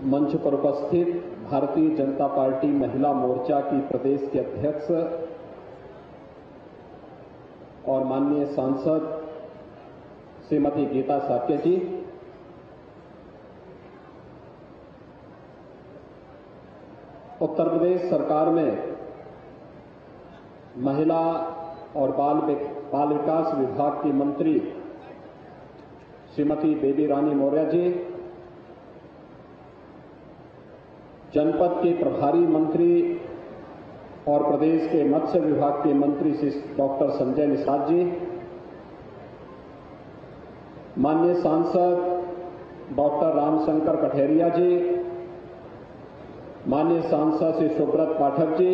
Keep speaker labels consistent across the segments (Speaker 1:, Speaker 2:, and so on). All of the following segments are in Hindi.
Speaker 1: मंच पर उपस्थित भारतीय जनता पार्टी महिला मोर्चा की प्रदेश के अध्यक्ष और माननीय सांसद श्रीमती गीता साक्य जी, उत्तर प्रदेश सरकार में महिला और बाल विकास विभाग की मंत्री श्रीमती बेबी रानी मौर्य जी, जनपद के प्रभारी मंत्री और प्रदेश के मत्स्य विभाग के मंत्री श्री डॉक्टर संजय निषाद जी, माननीय सांसद डॉक्टर रामशंकर कठेरिया जी, माननीय सांसद श्री सुब्रत पाठक जी,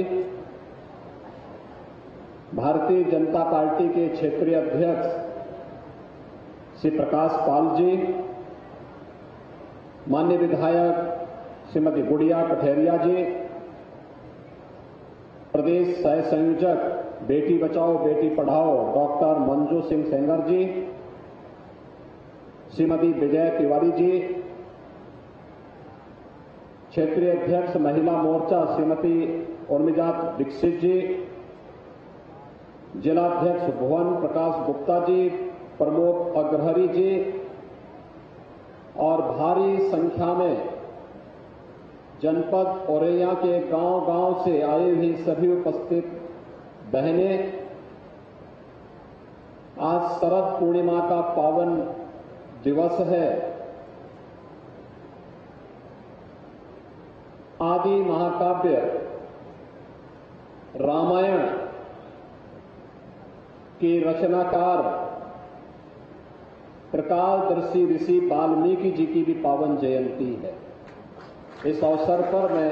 Speaker 1: भारतीय जनता पार्टी के क्षेत्रीय अध्यक्ष श्री प्रकाश पाल जी, माननीय विधायक श्रीमती गुड़िया कठेरिया जी, प्रदेश सह संयोजक बेटी बचाओ बेटी पढ़ाओ डॉक्टर मंजू सिंह सेंगर जी, श्रीमती विजय तिवारी जी, क्षेत्रीय अध्यक्ष महिला मोर्चा श्रीमती उर्मिला दीक्षित जी, जिलाध्यक्ष भुवन प्रकाश गुप्ता जी, प्रमोद अग्रहरी जी और भारी संख्या में जनपद औरैया के गांव-गांव से आए हुए सभी उपस्थित बहनें, आज शरद पूर्णिमा का पावन दिवस है। आदि महाकाव्य रामायण के रचनाकार त्रिकालदर्शी ऋषि वाल्मीकि जी की भी पावन जयंती है। इस अवसर पर मैं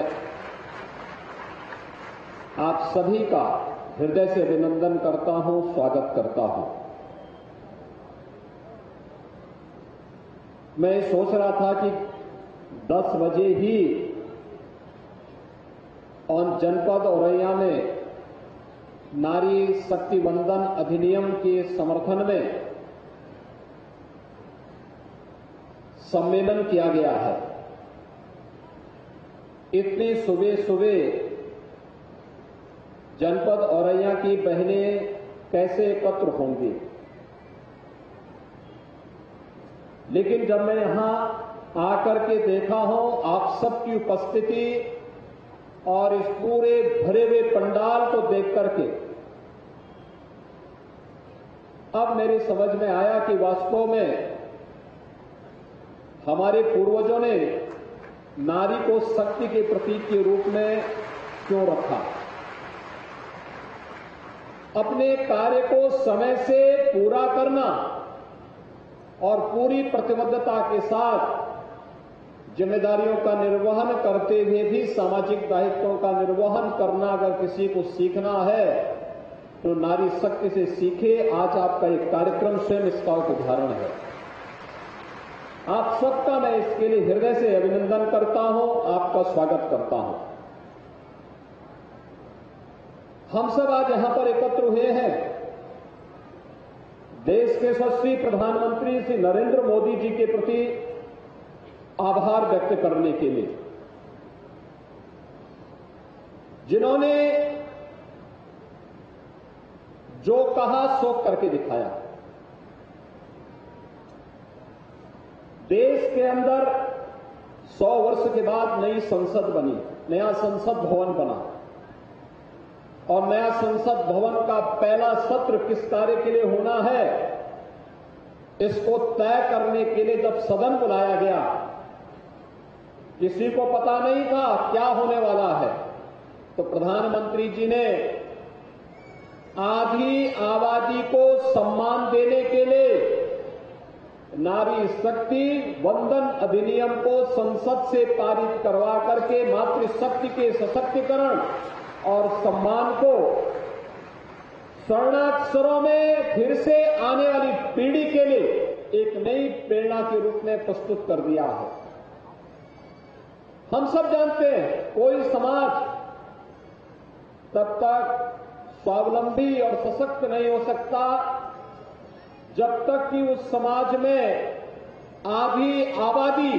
Speaker 1: आप सभी का हृदय से अभिनंदन करता हूं, स्वागत करता हूं। मैं सोच रहा था कि 10 बजे ही और जनपद औरैया में नारी शक्ति वंदन अधिनियम के समर्थन में सम्मेलन किया गया है। इतनी सुबह सुबह जनपद औरैया की बहनें कैसे एकत्र होंगी, लेकिन जब मैं यहां आकर के देखा हूं आप सबकी उपस्थिति और इस पूरे भरे हुए पंडाल को देख करके अब मेरे समझ में आया कि वास्तव में हमारे पूर्वजों ने नारी को शक्ति के प्रतीक के रूप में क्यों रखा। अपने कार्य को समय से पूरा करना और पूरी प्रतिबद्धता के साथ जिम्मेदारियों का निर्वहन करते हुए भी सामाजिक दायित्वों का निर्वहन करना अगर किसी को सीखना है तो नारी शक्ति से सीखे। आज आपका एक कार्यक्रम स्वयं इसका एक उदाहरण है। आप सबका मैं इसके लिए हृदय से अभिनंदन करता हूं, आपका स्वागत करता हूं। हम सब आज यहां पर एकत्र हुए हैं देश के यशस्वी प्रधानमंत्री श्री नरेंद्र मोदी जी के प्रति आभार व्यक्त करने के लिए, जिन्होंने जो कहा सो करके दिखाया। देश के अंदर 100 वर्ष के बाद नई संसद बनी, नया संसद भवन बना और नया संसद भवन का पहला सत्र किस कार्य के लिए होना है इसको तय करने के लिए जब सदन बुलाया गया, किसी को पता नहीं था क्या होने वाला है, तो प्रधानमंत्री जी ने आधी आबादी को सम्मान देने के लिए नारी शक्ति वंदन अधिनियम को संसद से पारित करवा करके मातृशक्ति के सशक्तिकरण और सम्मान को स्वर्णाक्षरों में फिर से आने वाली पीढ़ी के लिए एक नई प्रेरणा के रूप में प्रस्तुत कर दिया है। हम सब जानते हैं कोई समाज तब तक स्वावलंबी और सशक्त नहीं हो सकता जब तक कि उस समाज में आधी आबादी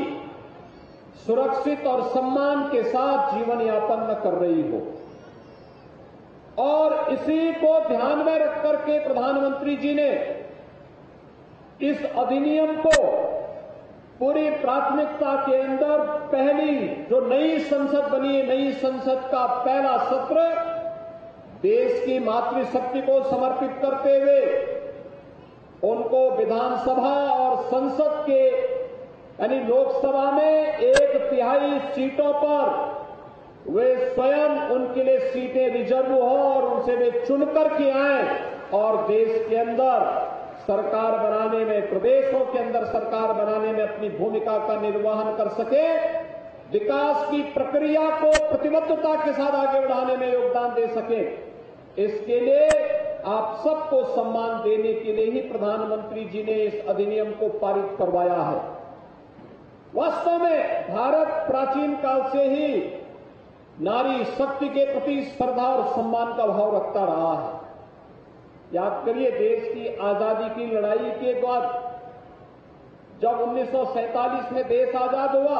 Speaker 1: सुरक्षित और सम्मान के साथ जीवन यापन न कर रही हो। और इसी को ध्यान में रख करके प्रधानमंत्री जी ने इस अधिनियम को पूरी प्राथमिकता के अंदर पहली जो नई संसद बनी है, नई संसद का पहला सत्र देश की मातृशक्ति को समर्पित करते हुए उनको विधानसभा और संसद के यानी लोकसभा में 1/3 सीटों पर वे स्वयं उनके लिए सीटें रिजर्व हो और उनसे वे चुन करके आए और देश के अंदर सरकार बनाने में, प्रदेशों के अंदर सरकार बनाने में अपनी भूमिका का निर्वहन कर सके, विकास की प्रक्रिया को प्रतिबद्धता के साथ आगे बढ़ाने में योगदान दे सके। इसके लिए आप सबको सम्मान देने के लिए ही प्रधानमंत्री जी ने इस अधिनियम को पारित करवाया है। वास्तव में भारत प्राचीन काल से ही नारी शक्ति के प्रति श्रद्धा और सम्मान का भाव रखता रहा है। याद करिए, देश की आजादी की लड़ाई के बाद जब 1947 में देश आजाद हुआ,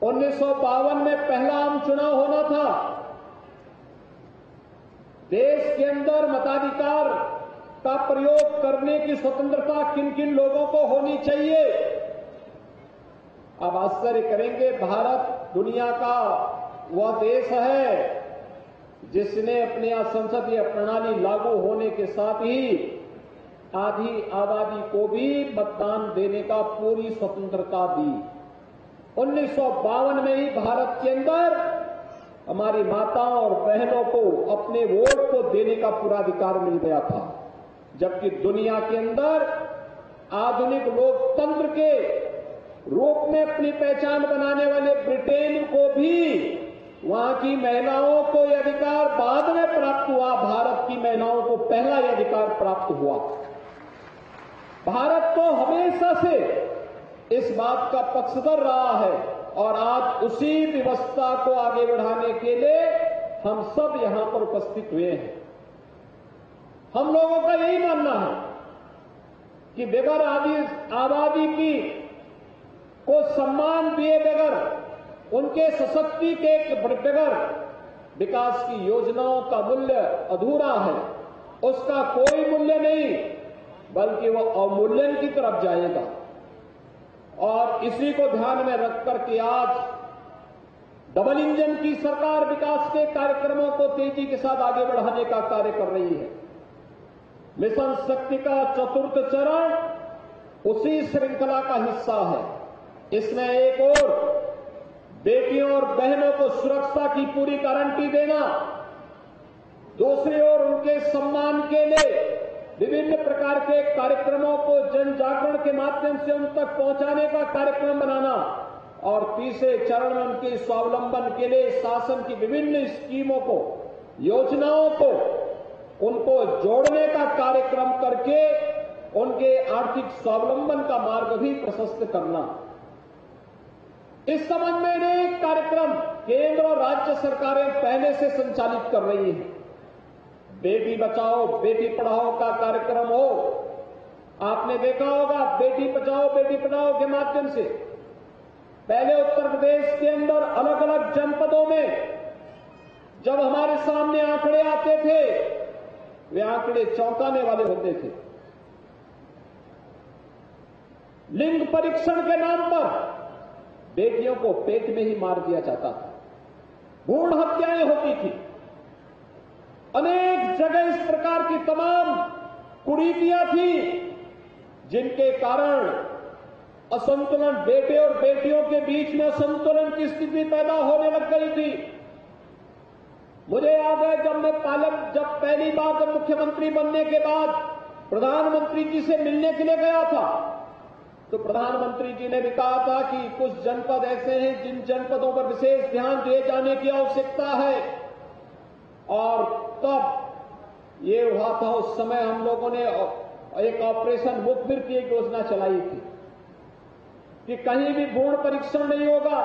Speaker 1: 1952 में पहला आम चुनाव होना था। देश के अंदर मताधिकार का प्रयोग करने की स्वतंत्रता किन किन लोगों को होनी चाहिए। आप आश्चर्य करेंगे, भारत दुनिया का वह देश है जिसने अपने यहां संसदीय प्रणाली लागू होने के साथ ही आधी आबादी को भी मतदान देने का पूरी स्वतंत्रता दी। 1952 में ही भारत के अंदर हमारी माताओं और बहनों को अपने वोट को देने का पूरा अधिकार मिल गया था, जबकि दुनिया के अंदर आधुनिक लोकतंत्र के रूप में अपनी पहचान बनाने वाले ब्रिटेन को भी वहां की महिलाओं को यह अधिकार बाद में प्राप्त हुआ, भारत की महिलाओं को पहला यह अधिकार प्राप्त हुआ। भारत तो हमेशा से इस बात का पक्षधर रहा है और आज उसी व्यवस्था को आगे बढ़ाने के लिए हम सब यहां पर उपस्थित हुए हैं। हम लोगों का यही मानना है कि बगैर आबादी की को सम्मान दिए बगैर, उनके सशक्ति के बगैर विकास की योजनाओं का मूल्य अधूरा है, उसका कोई मूल्य नहीं, बल्कि वह अवमूल्यन की तरफ जाएगा। और इसी को ध्यान में रख करके आज डबल इंजन की सरकार विकास के कार्यक्रमों को तेजी के साथ आगे बढ़ाने का कार्य कर रही है। मिशन शक्ति का चतुर्थ चरण उसी श्रृंखला का हिस्सा है। इसमें एक और बेटियों और बहनों को सुरक्षा की पूरी गारंटी देना, दूसरी ओर उनके सम्मान के लिए विभिन्न प्रकार के कार्यक्रमों को जन जागरण के माध्यम से उन तक पहुंचाने का कार्यक्रम बनाना और तीसरे चरण में उनके स्वावलंबन के लिए शासन की विभिन्न स्कीमों को, योजनाओं को उनको जोड़ने का कार्यक्रम करके उनके आर्थिक स्वावलंबन का मार्ग भी प्रशस्त करना। इस संबंध में अनेक कार्यक्रम केंद्र और राज्य सरकारें पहले से संचालित कर रही हैं। बेटी बचाओ बेटी पढ़ाओ का कार्यक्रम हो, आपने देखा होगा, बेटी बचाओ बेटी पढ़ाओ के माध्यम से पहले उत्तर प्रदेश के अंदर अलग अलग जनपदों में जब हमारे सामने आंकड़े आते थे, वे आंकड़े चौंकाने वाले होते थे। लिंग परीक्षण के नाम पर बेटियों को पेट में ही मार दिया जाता था, भ्रूण हत्याएं होती थी। अनेक जगह इस प्रकार की तमाम कुरीतियां थी जिनके कारण असंतुलन, बेटे और बेटियों के बीच में असंतुलन की स्थिति पैदा होने लग गई थी। मुझे याद है जब पहली बार जब मुख्यमंत्री बनने के बाद प्रधानमंत्री जी से मिलने के लिए गया था, तो प्रधानमंत्री जी ने भी कहा था कि कुछ जनपद ऐसे हैं जिन जनपदों पर विशेष ध्यान दिए जाने की आवश्यकता है। और तब ये हुआ था, उस समय हम लोगों ने एक ऑपरेशन मुखबिर की एक योजना चलाई थी कि कहीं भी भ्रूण परीक्षण नहीं होगा,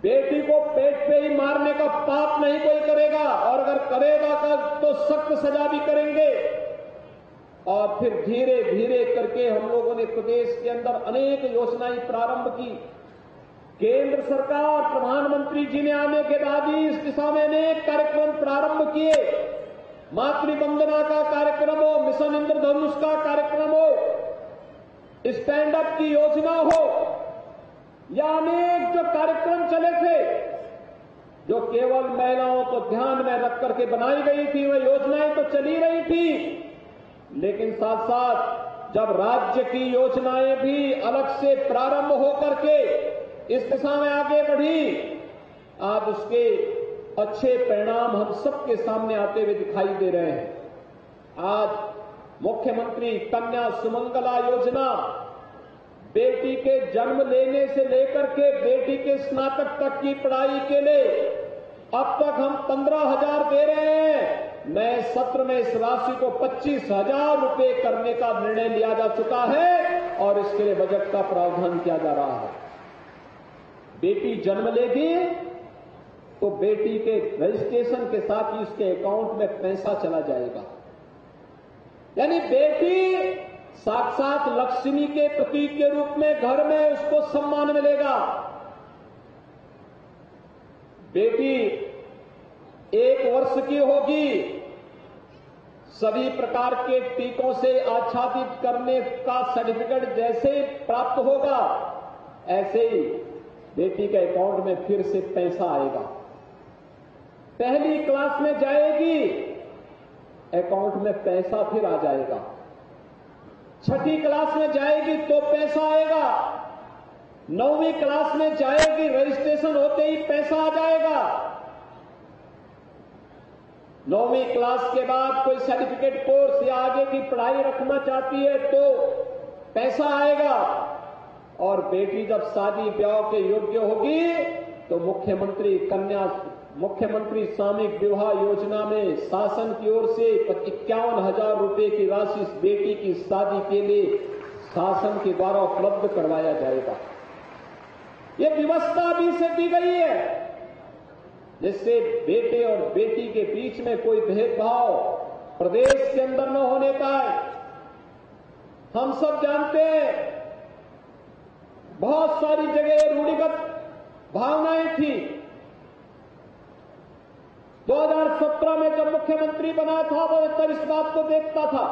Speaker 1: बेटी को पेट पे ही मारने का पाप नहीं कोई करेगा, और अगर करेगा तो सख्त सजा भी करेंगे। और फिर धीरे धीरे करके हम लोगों ने प्रदेश के अंदर अनेक योजनाएं प्रारंभ की। केंद्र सरकार प्रधानमंत्री जी ने आने के बाद ही इस दिशा में अनेक कार्यक्रम प्रारंभ किए। मातृ वंदना का कार्यक्रम हो, मिशन इंद्रधनुष का कार्यक्रम हो, स्टैंड अप की योजना हो, या अनेक जो कार्यक्रम चले थे जो केवल महिलाओं को ध्यान में रख करके बनाई गई थी, वह योजनाएं तो चली रही थी, लेकिन साथ साथ जब राज्य की योजनाएं भी अलग से प्रारंभ होकर के इस दिशा में आगे बढ़ी, आज उसके अच्छे परिणाम हम सबके सामने आते हुए दिखाई दे रहे हैं। आज मुख्यमंत्री कन्या सुमंगला योजना बेटी के जन्म लेने से लेकर के बेटी के स्नातक तक की पढ़ाई के लिए अब तक हम 15,000 दे रहे हैं। नए सत्र में इस राशि को 25,000 रुपए करने का निर्णय लिया जा चुका है और इसके लिए बजट का प्रावधान किया जा रहा है। बेटी जन्म लेगी तो बेटी के रजिस्ट्रेशन के साथ ही उसके अकाउंट में पैसा चला जाएगा, यानी बेटी साक्षात लक्ष्मी के प्रतीक के रूप में घर में उसको सम्मान मिलेगा। बेटी 1 वर्ष की होगी, सभी प्रकार के टीकों से आच्छादित करने का सर्टिफिकेट जैसे ही प्राप्त होगा, ऐसे ही बेटी के अकाउंट में फिर से पैसा आएगा। पहली क्लास में जाएगी, अकाउंट में पैसा फिर आ जाएगा। छठी क्लास में जाएगी तो पैसा आएगा। 9वीं क्लास में जाएगी, रजिस्ट्रेशन होते ही पैसा आ जाएगा। 9वीं क्लास के बाद कोई सर्टिफिकेट कोर्स या आगे की पढ़ाई रखना चाहती है तो पैसा आएगा। और बेटी जब शादी ब्याह के योग्य होगी तो मुख्यमंत्री सामूहिक विवाह योजना में शासन की ओर से 51,000 रुपए की राशि इस बेटी की शादी के लिए शासन के द्वारा उपलब्ध करवाया जाएगा। ये व्यवस्था भी से दी गई है जिससे बेटे और बेटी के बीच में कोई भेदभाव प्रदेश के अंदर न होने पाए। हम सब जानते हैं बहुत सारी जगह रूढ़िगत भावनाएं थी। 2017 में जब मुख्यमंत्री बना था वो तब इस बात को देखता था,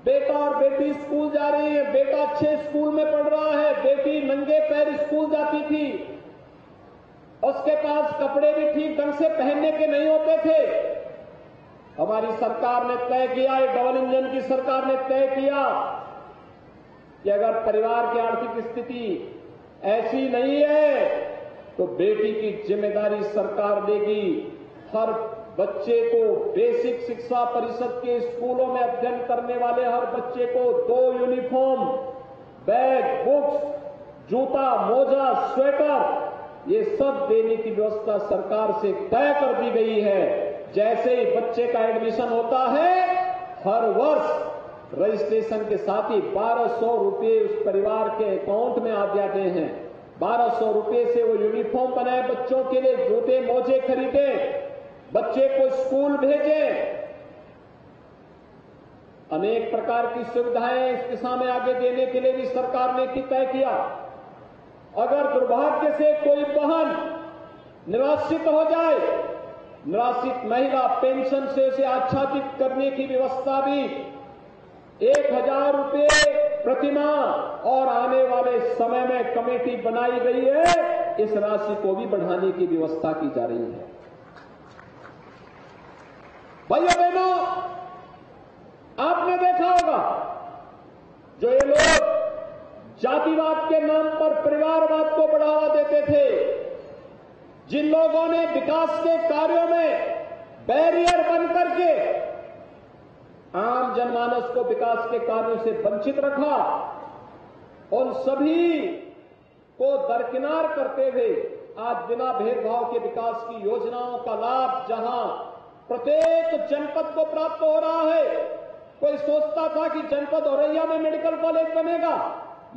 Speaker 1: बेटा और बेटी स्कूल जा रही है, बेटा अच्छे स्कूल में पढ़ रहा है, बेटी नंगे पैर स्कूल जाती थी, उसके पास कपड़े भी ठीक ढंग से पहनने के नहीं होते थे। हमारी सरकार ने तय किया, ये डबल इंजन की सरकार ने तय किया कि अगर परिवार की आर्थिक स्थिति ऐसी नहीं है तो बेटी की जिम्मेदारी सरकार लेगी। हर बच्चे को बेसिक शिक्षा परिषद के स्कूलों में अध्ययन करने वाले हर बच्चे को 2 यूनिफॉर्म, बैग, बुक्स, जूता, मोजा, स्वेटर ये सब देने की व्यवस्था सरकार से तय कर दी गई है। जैसे ही बच्चे का एडमिशन होता है हर वर्ष रजिस्ट्रेशन के साथ ही 1,200 रुपए उस परिवार के अकाउंट में आ जाते हैं। 1,200 रुपए से वो यूनिफॉर्म बनाए, बच्चों के लिए जूते मोजे खरीदे, बच्चे को स्कूल भेजे, अनेक प्रकार की सुविधाएं इस दिशा में आगे देने के लिए भी सरकार ने तय किया। अगर दुर्भाग्य से कोई बहन निराश्रित हो जाए, निराश्रित महिला पेंशन से उसे आच्छादित करने की व्यवस्था भी 1,000 रुपए प्रतिमाह और आने वाले समय में कमेटी बनाई गई है, इस राशि को भी बढ़ाने की व्यवस्था की जा रही है। भाइयों बहनों, आपने देखा होगा जो ये लोग जातिवाद के नाम पर परिवारवाद को बढ़ावा देते थे, जिन लोगों ने विकास के कार्यों में बैरियर बन करके आम जनमानस को विकास के कार्यों से वंचित रखा, उन सभी को दरकिनार करते हुए आज बिना भेदभाव के विकास की योजनाओं का लाभ जहां प्रत्येक जनपद को प्राप्त हो रहा है। कोई सोचता था कि जनपद औरैया में मेडिकल कॉलेज बनेगा,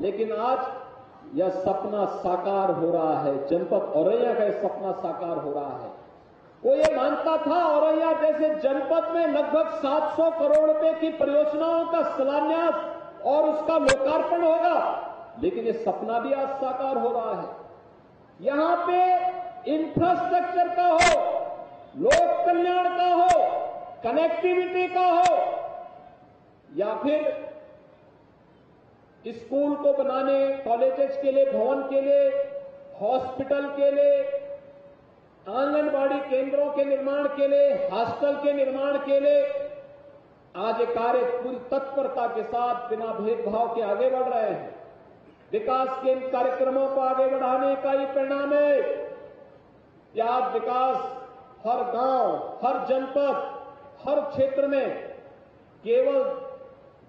Speaker 1: लेकिन आज यह सपना साकार हो रहा है। जनपद औरैया का यह सपना साकार हो रहा है। वो ये मानता था औरैया जैसे जनपद में लगभग 700 करोड़ रुपए की परियोजनाओं का शिलान्यास और उसका लोकार्पण होगा, लेकिन ये सपना भी आज साकार हो रहा है। यहां पे इंफ्रास्ट्रक्चर का हो, लोक कल्याण का हो, कनेक्टिविटी का हो, या फिर स्कूल को बनाने, कॉलेजेस के लिए, भवन के लिए, हॉस्पिटल के लिए, आंगनबाड़ी केंद्रों के निर्माण के लिए, हॉस्टल के निर्माण के लिए आज ये कार्य पूरी तत्परता के साथ बिना भेदभाव के आगे बढ़ रहे हैं। विकास के इन कार्यक्रमों को आगे बढ़ाने का ही परिणाम है कि आज विकास हर गांव, हर जनपद, हर क्षेत्र में केवल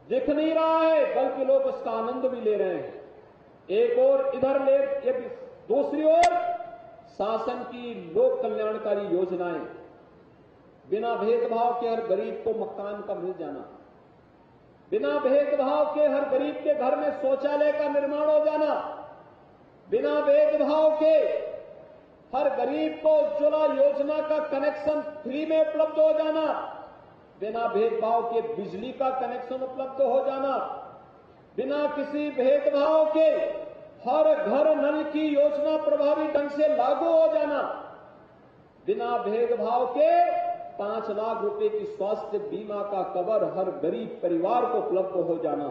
Speaker 1: दिख नहीं रहा है, बल्कि लोग उसका आनंद भी ले रहे हैं। एक और इधर ले, दूसरी ओर शासन की लोक कल्याणकारी योजनाएं, बिना भेदभाव के हर गरीब को मकान का मिल जाना, बिना भेदभाव के हर गरीब के घर में शौचालय का निर्माण हो जाना, बिना भेदभाव के हर गरीब को उज्ज्वला योजना का कनेक्शन फ्री में उपलब्ध हो जाना, बिना भेदभाव के बिजली का कनेक्शन उपलब्ध हो जाना, बिना किसी भेदभाव के हर घर नल की योजना प्रभावी ढंग से लागू हो जाना, बिना भेदभाव के 5 लाख रुपए की स्वास्थ्य बीमा का कवर हर गरीब परिवार को उपलब्ध हो जाना।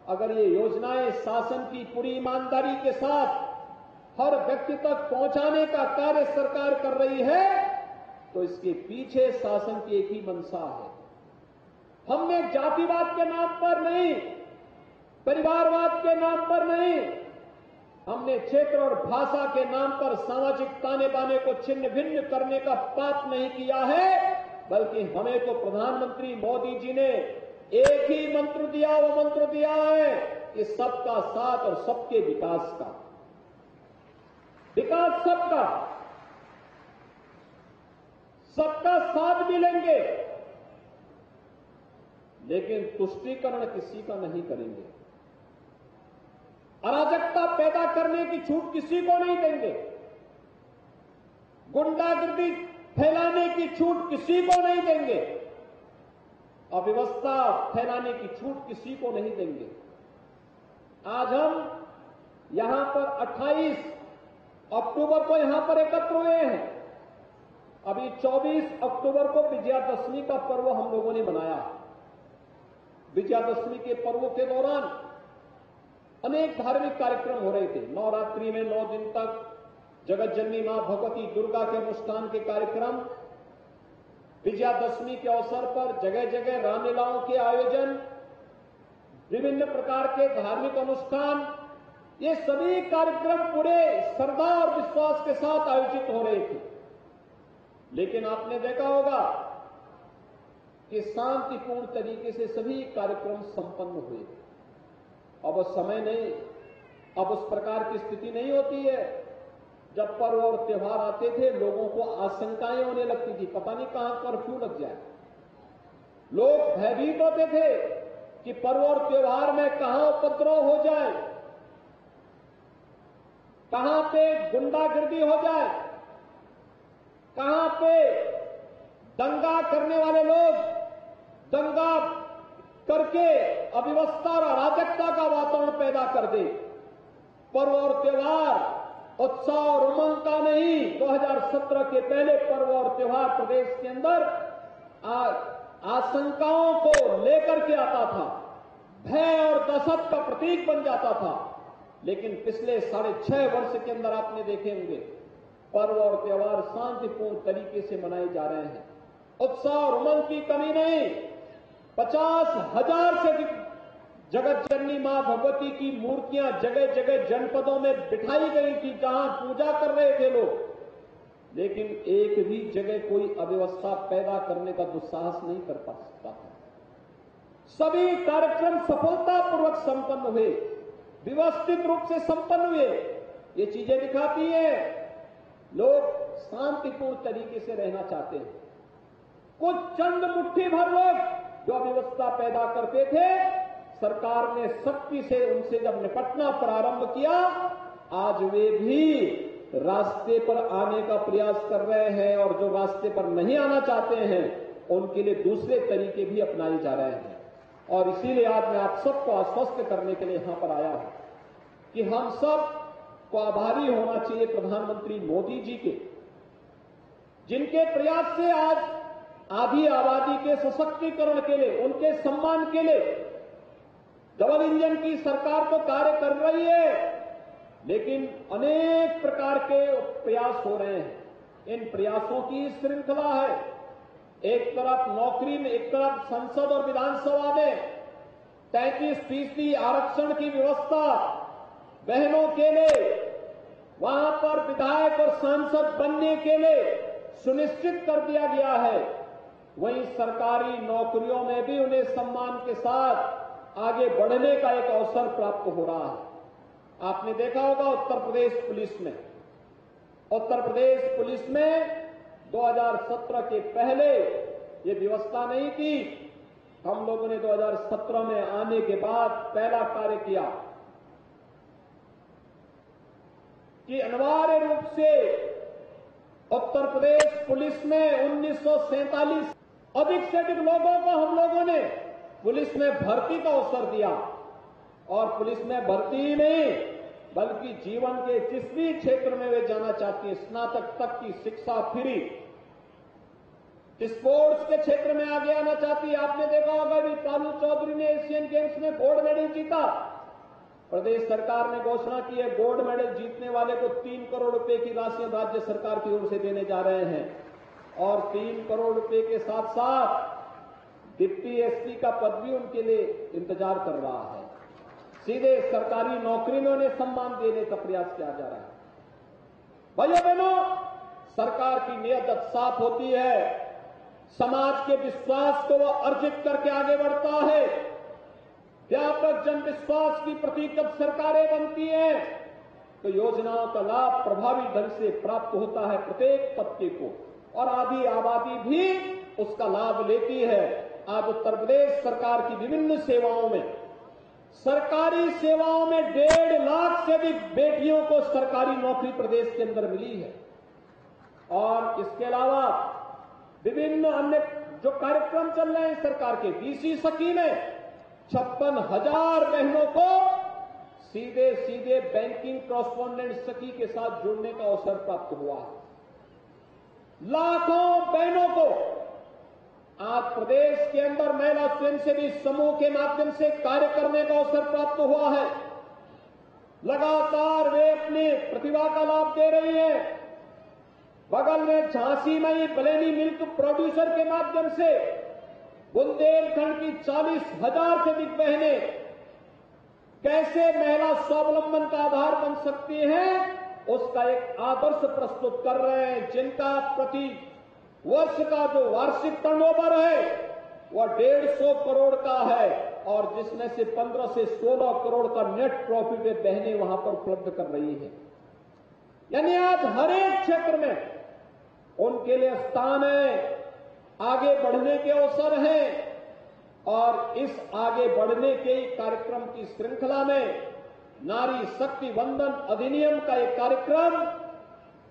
Speaker 1: अगर ये योजनाएं शासन की पूरी ईमानदारी के साथ हर व्यक्ति तक पहुंचाने का कार्य सरकार कर रही है, तो इसके पीछे शासन की एक ही मंशा है। हमने जातिवाद के नाम पर नहीं, परिवारवाद के नाम पर नहीं, हमने क्षेत्र और भाषा के नाम पर सामाजिक ताने बाने को छिन्न भिन्न करने का पाप नहीं किया है, बल्कि हमें तो प्रधानमंत्री मोदी जी ने एक ही मंत्र दिया, वो मंत्र दिया है कि सबका साथ और सबके विकास का। विकास सबका, सबका साथ भी लेंगे, लेकिन तुष्टीकरण किसी का नहीं करेंगे। अराजकता पैदा करने की छूट किसी को नहीं देंगे। गुंडागर्दी फैलाने की छूट किसी को नहीं देंगे। अव्यवस्था फैलाने की छूट किसी को नहीं देंगे। आज हम यहां पर 28 अक्टूबर को यहां पर एकत्र हुए हैं। अभी 24 अक्टूबर को विजयादशमी का पर्व हम लोगों ने मनाया। विजयादशमी के पर्व के दौरान अनेक धार्मिक कार्यक्रम हो रहे थे। नवरात्रि में 9 दिन तक जगत जननी मां भगवती दुर्गा के अनुष्ठान के कार्यक्रम, विजयादशमी के अवसर पर जगह जगह रामलीलाओं के आयोजन, विभिन्न प्रकार के धार्मिक अनुष्ठान, ये सभी कार्यक्रम पूरे श्रद्धा और विश्वास के साथ आयोजित हो रहे थे। लेकिन आपने देखा होगा कि शांतिपूर्ण तरीके से सभी कार्यक्रम संपन्न हुए। अब समय नहीं, अब उस प्रकार की स्थिति नहीं होती है। जब पर्व और त्योहार आते थे, लोगों को आशंकाएं होने लगती थी, पता नहीं कहां कर्फ्यू लग जाए। लोग भयभीत होते थे कि पर्व और त्योहार में कहां उपद्रव हो जाए, कहां पे गुंडागर्दी हो जाए, कहां पे दंगा करने वाले लोग दंगा करके अव्यवस्था और अराजकता का वातावरण पैदा कर दे। पर्व और त्योहार उत्साह और उमंग का नहीं, 2017 के पहले पर्व और त्योहार प्रदेश के अंदर आशंकाओं को लेकर के आता था, भय और दहशत का प्रतीक बन जाता था। लेकिन पिछले 6.5 वर्ष के अंदर आपने देखे होंगे पर्व और त्योहार शांतिपूर्ण तरीके से मनाए जा रहे हैं। उत्साह और उमंग की कमी नहीं। 50,000 से अधिक जगत जननी मां भगवती की मूर्तियां जगह जगह जनपदों में बिठाई गई थी, जहां पूजा कर रहे थे लोग। लेकिन एक भी जगह कोई अव्यवस्था पैदा करने का दुस्साहस नहीं कर पा सकता था। सभी कार्यक्रम सफलतापूर्वक संपन्न हुए, व्यवस्थित रूप से संपन्न हुए। ये चीजें दिखाती है लोग शांतिपूर्ण तरीके से रहना चाहते हैं। कुछ चंद मुट्ठी भर लोग जो अव्यवस्था पैदा करते थे, सरकार ने सख्ती से उनसे जब निपटना प्रारंभ किया, आज वे भी रास्ते पर आने का प्रयास कर रहे हैं और जो रास्ते पर नहीं आना चाहते हैं उनके लिए दूसरे तरीके भी अपनाए जा रहे हैं। और इसीलिए आज मैं आप सबको आश्वस्त करने के लिए यहां पर आया हूं कि हम सब को आभारी होना चाहिए प्रधानमंत्री मोदी जी के, जिनके प्रयास से आज आधी आबादी के सशक्तिकरण के लिए, उनके सम्मान के लिए डबल इंजन की सरकार तो कार्य कर रही है, लेकिन अनेक प्रकार के प्रयास हो रहे हैं। इन प्रयासों की श्रृंखला है। एक तरफ नौकरी में, एक तरफ संसद और विधानसभा में 33% आरक्षण की व्यवस्था बहनों के लिए, वहां पर विधायक और सांसद बनने के लिए सुनिश्चित कर दिया गया है। वहीं सरकारी नौकरियों में भी उन्हें सम्मान के साथ आगे बढ़ने का एक अवसर प्राप्त हो रहा है। आपने देखा होगा उत्तर प्रदेश पुलिस में 2017 के पहले ये व्यवस्था नहीं थी। हम लोगों ने 2017 में आने के बाद पहला कार्य किया कि अनिवार्य रूप से उत्तर प्रदेश पुलिस में 1947 अधिक से अधिक लोगों को हम लोगों ने पुलिस में भर्ती का अवसर दिया। और पुलिस में भर्ती ही नहीं, बल्कि जीवन के जिस भी क्षेत्र में वे जाना चाहती हैं, स्नातक तक की शिक्षा फ्री, स्पोर्ट्स के क्षेत्र में आगे आना चाहती है। आपने देखा होगा भी तालू चौधरी ने एशियन गेम्स में गोल्ड मेडल जीता। प्रदेश सरकार ने घोषणा की है गोल्ड मेडल जीतने वाले को 3 करोड़ रुपए की राशि राज्य सरकार की ओर से देने जा रहे हैं। और 3 करोड़ रुपए के साथ साथ डिप्टी एसपी का पद भी उनके लिए इंतजार कर रहा है। सीधे सरकारी नौकरी में उन्हें सम्मान देने का प्रयास किया जा रहा है। भाइयों बहनों, सरकार की नीयत साफ होती है, समाज के विश्वास को वह अर्जित करके आगे बढ़ता है। व्यापक जन विश्वास की प्रतीक जब सरकारें बनती हैं तो योजनाओं का लाभ प्रभावी ढंग से प्राप्त होता है प्रत्येक तबके को, और आधी आबादी भी उसका लाभ लेती है। आज उत्तर प्रदेश सरकार की विभिन्न सेवाओं में, सरकारी सेवाओं में 1.5 लाख से अधिक बेटियों को सरकारी नौकरी प्रदेश के अंदर मिली है। और इसके अलावा विभिन्न अन्य जो कार्यक्रम चल रहे हैं सरकार के, बीसी सखी में 56,000 बहनों को सीधे सीधे बैंकिंग कॉरेस्पॉन्डेंट सखी के साथ जुड़ने का अवसर प्राप्त हुआ। लाखों बहनों को आज प्रदेश के अंदर महिला स्वयंसेवी समूह के माध्यम से कार्य करने का अवसर प्राप्त हुआ है। लगातार वे अपनी प्रतिभा का लाभ दे रही है। बगल में झांसी में ही बलेनी मिल्क प्रोड्यूसर के माध्यम से बुंदेलखंड की 40,000 से अधिक बहनें कैसे महिला स्वावलंबन का आधार बन सकती हैं, उसका एक आदर्श प्रस्तुत कर रहे हैं, जिनका प्रति वर्ष का जो वार्षिक टर्नओवर है वह 150 करोड़ का है, और जिसमें से 15 से 16 करोड़ का नेट प्रॉफिट बहनें वहां पर उपलब्ध कर रही है। यानी आज हर एक क्षेत्र में उनके लिए स्थान है, आगे बढ़ने के अवसर हैं। और इस आगे बढ़ने के कार्यक्रम की श्रृंखला में नारी शक्ति वंदन अधिनियम का एक कार्यक्रम,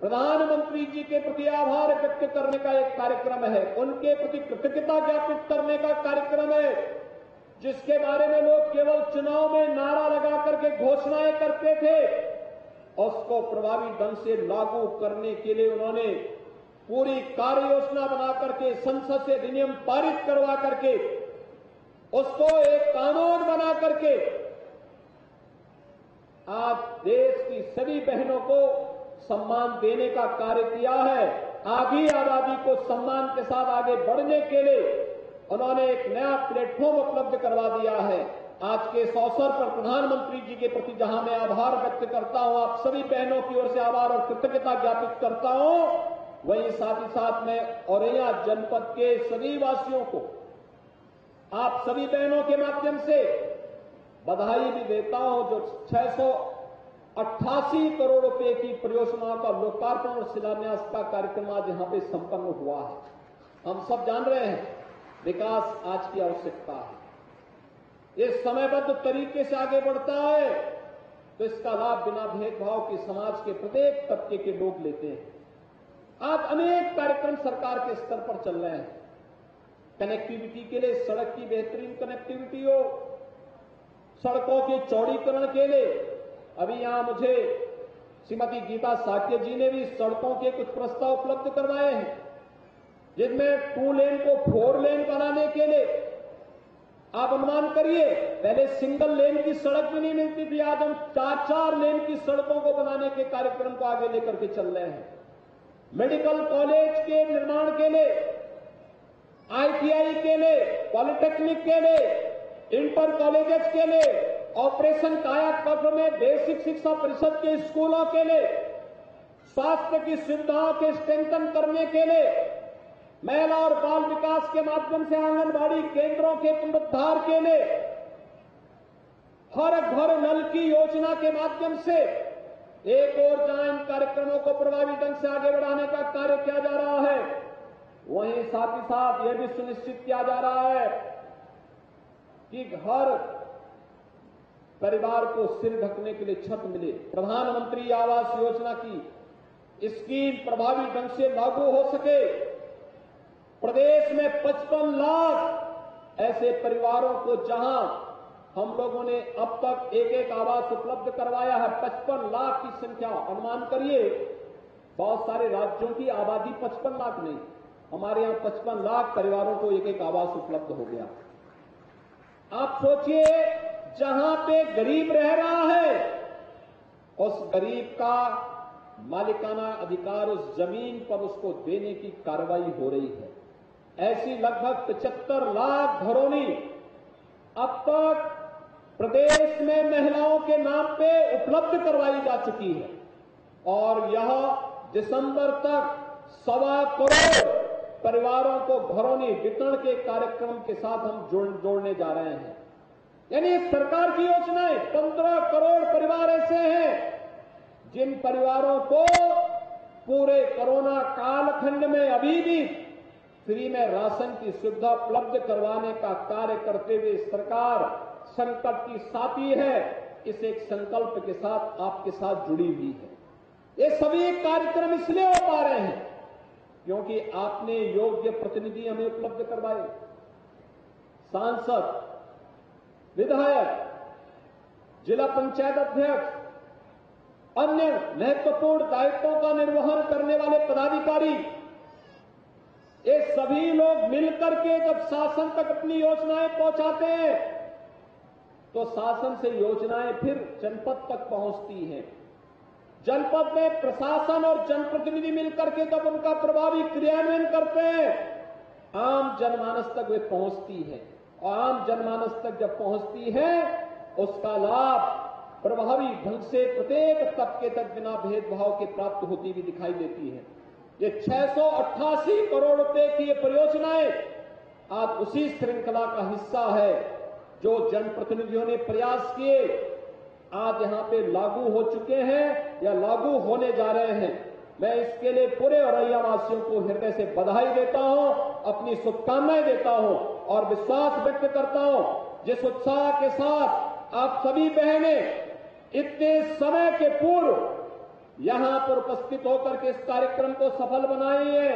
Speaker 1: प्रधानमंत्री जी के प्रति आभार व्यक्त करने का एक कार्यक्रम है, उनके प्रति कृतज्ञता ज्ञापित करने का कार्यक्रम है, जिसके बारे में लोग केवल चुनाव में नारा लगा करके घोषणाएं करते थे, उसको प्रभावी ढंग से लागू करने के लिए उन्होंने पूरी कार्य योजना बना करके, संसद से अधिनियम पारित करवा करके, उसको एक कानून बना करके आज देश की सभी बहनों को सम्मान देने का कार्य किया है। आधी आबादी को सम्मान के साथ आगे बढ़ने के लिए उन्होंने एक नया प्लेटफॉर्म उपलब्ध करवा दिया है। आज के इस अवसर पर प्रधानमंत्री जी के प्रति जहां मैं आभार व्यक्त करता हूं, आप सभी बहनों की ओर से आभार और कृतज्ञता ज्ञापित करता हूं, वहीं साथ ही साथ मैं औरैया जनपद के सभी वासियों को, आप सभी बहनों के माध्यम से बधाई भी देता हूं, जो 688 करोड़ रुपए की परियोजनाओं का लोकार्पण और शिलान्यास का कार्यक्रम आज यहां पे संपन्न हुआ है। हम सब जान रहे हैं विकास आज की आवश्यकता है, ये समयबद्ध तरीके से आगे बढ़ता है। तो इसका लाभ बिना भेदभाव के समाज के प्रत्येक तबके के लोग लेते हैं। आज अनेक कार्यक्रम सरकार के स्तर पर चल रहे हैं। कनेक्टिविटी के लिए सड़क की बेहतरीन कनेक्टिविटी हो, सड़कों के चौड़ीकरण के लिए अभी यहां मुझे श्रीमती गीता साक्य जी ने भी सड़कों के कुछ प्रस्ताव उपलब्ध करवाए हैं, जिनमें 2 लेन को 4 लेन बनाने के लिए आप अनुमान करिए, पहले सिंगल लेन की सड़क भी नहीं मिलती थी, आज हम 4-4 लेन की सड़कों को बनाने के कार्यक्रम को आगे लेकर के चल रहे हैं। मेडिकल कॉलेज के निर्माण के लिए, आईटीआई के लिए, पॉलिटेक्निक के लिए, इंटर कॉलेजेस के लिए, ऑपरेशन कायाकल्प में बेसिक शिक्षा परिषद के स्कूलों के लिए, स्वास्थ्य की सुविधाओं के स्ट्रेंथन करने के लिए, महिला और बाल विकास के माध्यम से आंगनबाड़ी केंद्रों के पुनरुद्धार के लिए, हर घर नल की योजना के माध्यम से एक और जहां इन कार्यक्रमों को प्रभावी ढंग से आगे बढ़ाने का कार्य किया जा रहा है, वहीं साथ ही साथ यह भी सुनिश्चित किया जा रहा है कि हर परिवार को सिर ढकने के लिए छत मिले। प्रधानमंत्री आवास योजना की स्कीम प्रभावी ढंग से लागू हो सके। प्रदेश में 55 लाख ऐसे परिवारों को जहां हम लोगों ने अब तक एक आवास उपलब्ध करवाया है, 55 लाख की संख्या, अनुमान करिए। बहुत सारे राज्यों की आबादी 55 लाख नहीं, हमारे यहां 55 लाख परिवारों को एक आवास उपलब्ध हो गया। आप सोचिए, जहां पे गरीब रह रहा है, उस गरीब का मालिकाना अधिकार उस जमीन पर उसको देने की कार्रवाई हो रही है। ऐसी लगभग 75 लाख घरों अब तक प्रदेश में महिलाओं के नाम पे उपलब्ध करवाई जा चुकी है और यह दिसंबर तक 1.25 करोड़ परिवारों को घरों वितरण के कार्यक्रम के साथ हम जोड़ने जा रहे हैं। यानी सरकार की योजनाएं 15 करोड़ परिवार ऐसे हैं जिन परिवारों को पूरे कोरोना कालखंड में अभी भी फ्री में राशन की सुविधा उपलब्ध करवाने का कार्य करते हुए सरकार संकट की साथी है, इस एक संकल्प के साथ आपके साथ जुड़ी हुई है। ये सभी कार्यक्रम इसलिए हो पा रहे हैं क्योंकि आपने योग्य प्रतिनिधि हमें उपलब्ध करवाए। सांसद, विधायक, जिला पंचायत अध्यक्ष, अन्य महत्वपूर्ण दायित्वों का निर्वहन करने वाले पदाधिकारी, ये सभी लोग मिलकर के जब शासन तक अपनी योजनाएं पहुंचाते हैं तो शासन से योजनाएं फिर जनपद तक पहुंचती हैं। जनपद में प्रशासन और जनप्रतिनिधि मिलकर के जब उनका प्रभावी क्रियान्वयन करते हैं, आम जनमानस तक वे पहुंचती है और आम जनमानस तक जब पहुंचती है उसका लाभ प्रभावी ढंग से प्रत्येक तबके तक बिना भेदभाव के प्राप्त होती हुई दिखाई देती है। ये 688 करोड़ रुपए की ये परियोजनाएं आज उसी श्रृंखला का हिस्सा है जो जनप्रतिनिधियों ने प्रयास किए, आज यहां पे लागू हो चुके हैं या लागू होने जा रहे हैं। मैं इसके लिए पूरे औरैया वासियों को हृदय से बधाई देता हूं, अपनी शुभकामनाएं देता हूं और विश्वास व्यक्त करता हूं जिस उत्साह के साथ आप सभी बहनें इतने समय के पूर्व यहां पर उपस्थित होकर के इस कार्यक्रम को सफल बनाई है।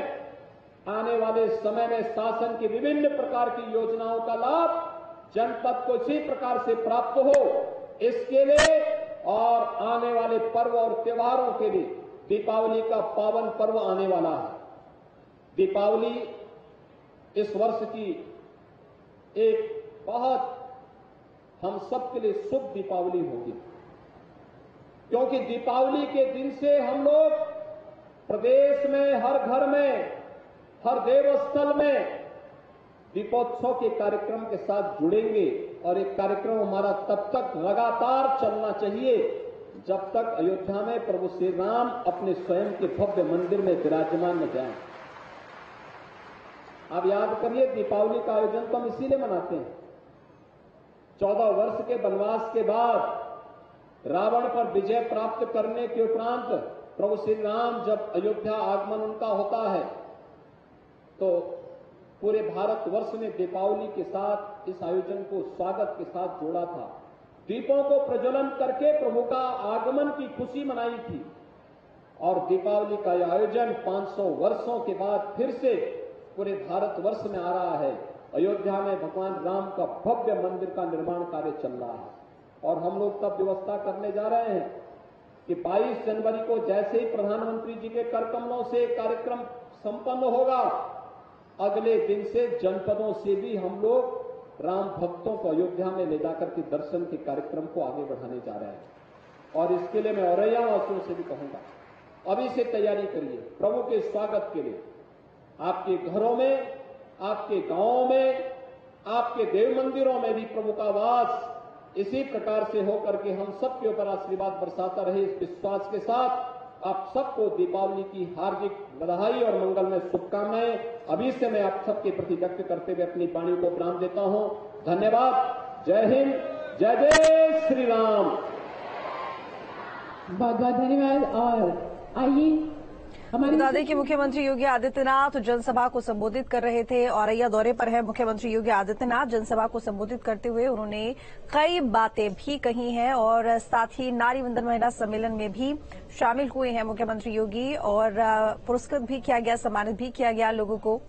Speaker 1: आने वाले समय में शासन की विभिन्न प्रकार की योजनाओं का लाभ जनपद को इसी प्रकार से प्राप्त हो, इसके लिए और आने वाले पर्व और त्योहारों के लिए दीपावली का पावन पर्व आने वाला है। दीपावली इस वर्ष की एक बहुत हम सबके लिए शुभ दीपावली होगी, क्योंकि दीपावली के दिन से हम लोग प्रदेश में हर घर में, हर देवस्थल में दीपोत्सव के कार्यक्रम के साथ जुड़ेंगे और एक कार्यक्रम हमारा तब तक लगातार चलना चाहिए जब तक अयोध्या में प्रभु श्री राम अपने स्वयं के भव्य मंदिर में विराजमान न जाएं। आप याद करिए, दीपावली का आयोजन तो हम इसीलिए मनाते हैं। 14 वर्ष के वनवास के बाद रावण पर विजय प्राप्त करने के उपरांत प्रभु श्री राम जब अयोध्या आगमन उनका होता है तो पूरे भारतवर्ष ने दीपावली के साथ इस आयोजन को स्वागत के साथ जोड़ा था। दीपों को प्रज्वलन करके प्रभु का आगमन की खुशी मनाई थी। और दीपावली का यह आयोजन 500 वर्षों के बाद फिर से पूरे भारतवर्ष में आ रहा है। अयोध्या में भगवान राम का भव्य मंदिर का निर्माण कार्य चल रहा है और हम लोग तब व्यवस्था करने जा रहे हैं कि 22 जनवरी को जैसे ही प्रधानमंत्री जी के कर कमलों से कार्यक्रम संपन्न होगा, अगले दिन से जनपदों से भी हम लोग राम भक्तों को अयोध्या में ले जाकर के दर्शन के कार्यक्रम को आगे बढ़ाने जा रहे हैं। और इसके लिए मैं औरैया वासियों से भी कहूंगा, अभी से तैयारी करिए प्रभु के स्वागत के लिए। आपके घरों में, आपके गांवों में, आपके देव मंदिरों में भी प्रभु का वास इसी प्रकार से होकर के हम सबके ऊपर आशीर्वाद बरसाता रहे, इस विश्वास के साथ आप सबको दीपावली की हार्दिक बधाई और मंगलमय शुभकामनाएं अभी से मैं आप सबके प्रति व्यक्त करते हुए अपनी वाणी को विराम देता हूं। धन्यवाद। जय हिंद, जय जय श्री राम।
Speaker 2: बहुत बहुत धन्यवाद। और आइए
Speaker 3: बता दें कि मुख्यमंत्री योगी आदित्यनाथ जनसभा को संबोधित कर रहे थे। औरैया दौरे पर है मुख्यमंत्री योगी आदित्यनाथ। जनसभा को संबोधित करते हुए उन्होंने कई बातें भी कही हैं और साथ ही नारी वंदन महिला सम्मेलन में भी शामिल हुए हैं मुख्यमंत्री योगी और पुरस्कृत भी किया गया, सम्मानित भी किया गया लोगों को।